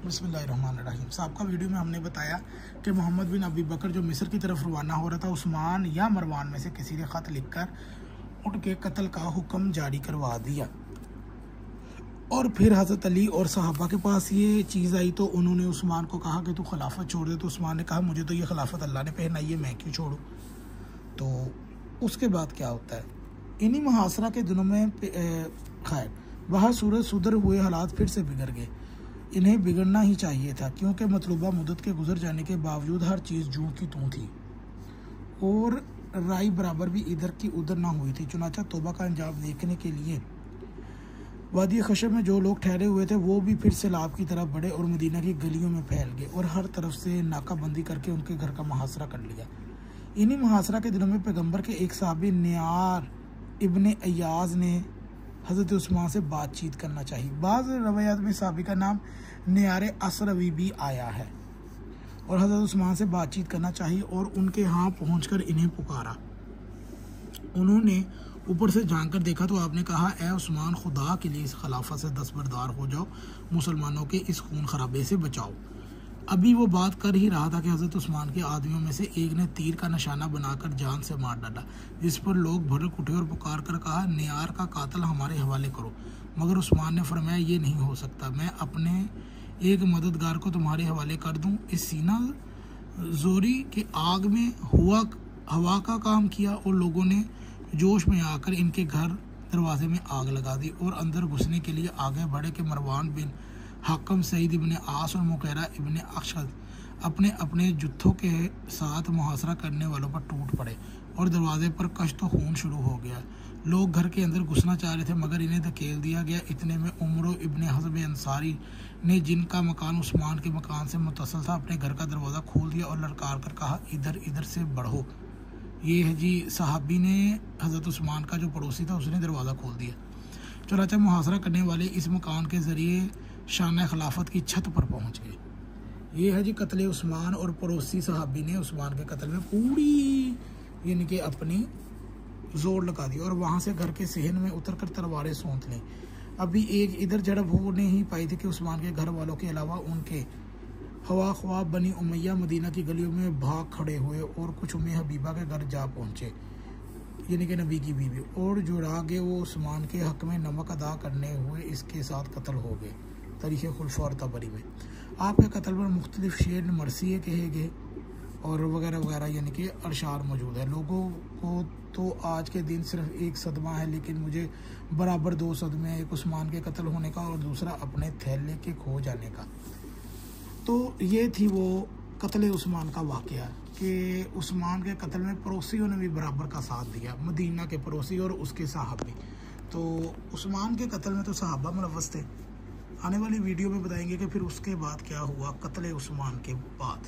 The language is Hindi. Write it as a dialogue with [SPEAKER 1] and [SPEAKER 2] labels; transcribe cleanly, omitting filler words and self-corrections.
[SPEAKER 1] बिस्मिल्लाहिर्रहमानिर्रहीम। साहब वीडियो में हमने बताया कि मोहम्मद बिन अबी बकर जो मिस्र की तरफ रवाना हो रहा था, उस्मान या मरवान में से किसी ने ख़त लिखकर उनके कत्ल का हुक्म जारी करवा दिया। और फिर हज़रत अली और सहाबा के पास ये चीज़ आई तो उन्होंने उस्मान को कहा कि तू खिलाफत छोड़ दे। तो उस्मान ने कहा मुझे तो ये खिलाफत अल्लाह ने पहनाई है, मैं क्यों छोड़ूँ। तो उसके बाद क्या होता है, इन्हीं मुहासरा के दिनों में खैर वहाँ सूरज सुधर हुए हालात फिर से बिगड़ गए। इन्हें बिगड़ना ही चाहिए था, क्योंकि मतलूबा मुद्दत के गुजर जाने के बावजूद हर चीज़ जूं की तूं थी और राय बराबर भी इधर की उधर ना हुई थी। चुनाचा तौबा का अंजाम देखने के लिए वादी खशब में जो लोग ठहरे हुए थे वो भी फिर सैलाब की तरफ बढ़े और मदीना की गलियों में फैल गए और हर तरफ से नाकाबंदी करके उनके घर का मुहासरा कर लिया। इन्हीं मुहासरा के दिनों में पैगम्बर के एक साहबी नियार इब्ने अय्याज ने हज़रत उस्मान से बातचीत करना चाहिए। बाज़ रवायात में साहबी का नाम नियार असरवी भी आया है और हज़रत उस्मान से बातचीत करना चाहिए और उनके यहाँ पहुँचकर इन्हें पुकारा। उन्होंने ऊपर से झांक कर देखा तो आपने कहा, ए उस्मान, खुदा के लिए इस खिलाफत से दस्तबरदार हो जाओ, मुसलमानों के इस खून खराबे से बचाओ। अभी वो बात कर ही रहा था कि हज़रत उस्मान के आदमियों में से एक ने तीर का निशाना बनाकर जान से मार डाला, जिस पर लोग भड़क उठे और पुकार कर कहा, नियार का कातिल हमारे हवाले करो। मगर उस्मान ने फरमाया, ये नहीं हो सकता, मैं अपने एक मददगार को तुम्हारे हवाले कर दूं। इस सीना जोरी के आग में हवा का काम किया और लोगों ने जोश में आकर इनके घर दरवाजे में आग लगा दी और अंदर घुसने के लिए आगे बढ़े कि मरवान बिन हकम, सईद इब्ने आस और मुकैरा इब्ने अशद अपने अपने जुत्थों के साथ मुहासरा करने वालों पर टूट पड़े और दरवाजे पर कश्त खून शुरू हो गया। लोग घर के अंदर घुसना चाह रहे थे मगर इन्हें धकेल दिया गया। इतने में उमर इब्ने हज़ब अंसारी ने, जिनका मकान उस्मान के मकान से मुत्तसिल था, अपने घर का दरवाज़ा खोल दिया और ललकार कर कहा, इधर इधर से बढ़ो। ये है जी सहाबी ने, हज़रत उस्मान का जो पड़ोसी था उसने दरवाज़ा खोल दिया। चुनांचे मुहासरा करने वाले इस मकान के ज़रिए शान खिलाफत की छत पर पहुँच गए। ये है जी कत्ल उस्मान और पड़ोसी सहाबी ने उस्मान के कत्ल में पूरी यानी कि अपनी जोर लगा दी और वहाँ से घर के सहन में उतर कर तलवारें सौंत लें। अभी एक इधर झड़प हो नहीं पाई थी कि उस्मान के घर वालों के अलावा उनके हवा ख्वाब बनी उमैया मदीना की गलियों में भाग खड़े हुए और कुछ उम्मे हबीबा के घर जा पहुँचे, यानी कि नबी की बीवी, और जो रागे वो उस्मान के हक में नमक अदा करने हुए इसके साथ कत्ल हो गए। तारीख़ खुलफा और तबरी में आपके कत्ल पर मुख्तलिफ शेर मरसिए कहे गए और वगैरह वगैरह, यानी कि अरशार मौजूद है। लोगों को तो आज के दिन सिर्फ एक सदमा है, लेकिन मुझे बराबर दो सदमे हैं, एक उस्मान के कत्ल होने का और दूसरा अपने थैले के खो जाने का। तो ये थी वो कत्ल उस्मान का वाक़या कि उस्मान के कत्ल में पड़ोसियों ने भी बराबर का साथ दिया, मदीना के पड़ोसी और उसके साहबी। तो उस्मान के कत्ल में तो सहाबा मुलव्वस थे। आने वाली वीडियो में बताएंगे कि फिर उसके बाद क्या हुआ कत्ल उस्मान के बाद।